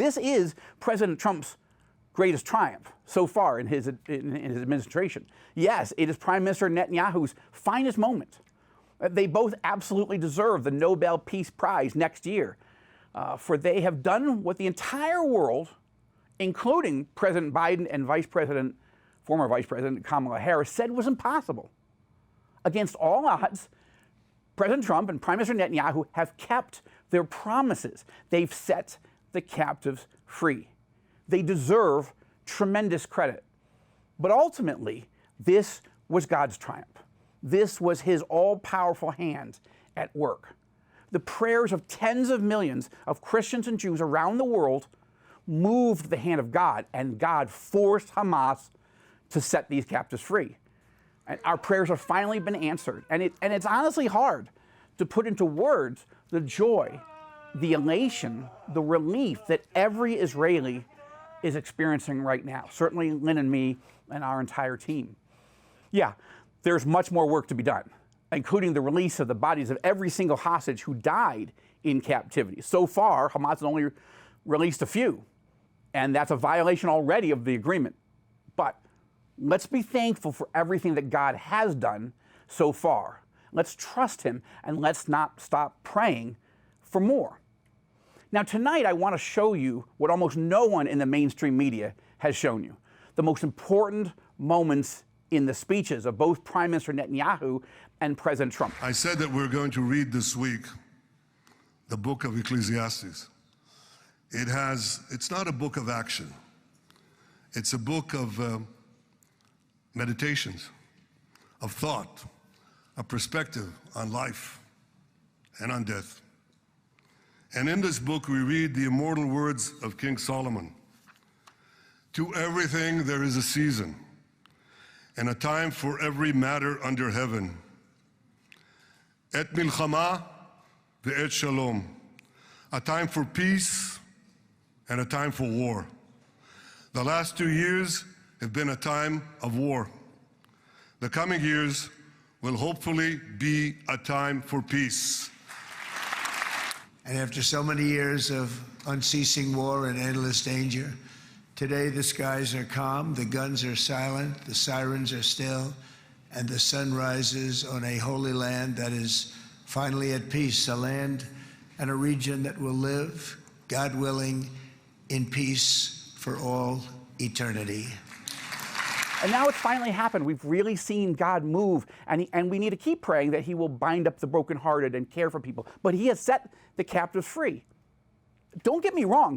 this is President Trump's greatest triumph so far in his administration. Yes, it is Prime Minister Netanyahu's finest moment. They both absolutely deserve the Nobel Peace Prize next year, for they have done what the entire world, including President Biden and former Vice President Kamala Harris, said was impossible. Against all odds, President Trump and Prime Minister Netanyahu have kept their promises. They've set the captives free. They deserve tremendous credit. But ultimately, this was God's triumph. This was his all-powerful hand at work. The prayers of tens of millions of Christians and Jews around the world moved the hand of God, and God forced Hamas to set these captives free. And our prayers have finally been answered. And it's honestly hard to put into words the joy, the elation, the relief that every Israeli is experiencing right now. Certainly Lynn and me and our entire team. Yeah, there's much more work to be done, including the release of the bodies of every single hostage who died in captivity. So far, Hamas has only released a few, and that's a violation already of the agreement. But let's be thankful for everything that God has done so far. Let's trust him, and let's not stop praying for more. Now, tonight, I want to show you what almost no one in the mainstream media has shown you. The most important moments in the speeches of both Prime Minister Netanyahu and President Trump. I said that we're going to read this week the book of Ecclesiastes. It's not a book of action. It's a book of meditations, of thought, a perspective on life and on death. And in this book, we read the immortal words of King Solomon. To everything there is a season, and a time for every matter under heaven. Et milchama ve'et shalom. A time for peace and a time for war. The last 2 years have been a time of war. The coming years will hopefully be a time for peace. And after so many years of unceasing war and endless danger, today the skies are calm, the guns are silent, the sirens are still, and the sun rises on a holy land that is finally at peace, a land and a region that will live, God willing, in peace for all eternity. And now it's finally happened. We've really seen God move, and we need to keep praying that he will bind up the brokenhearted and care for people. But he has set the captives free. Don't get me wrong.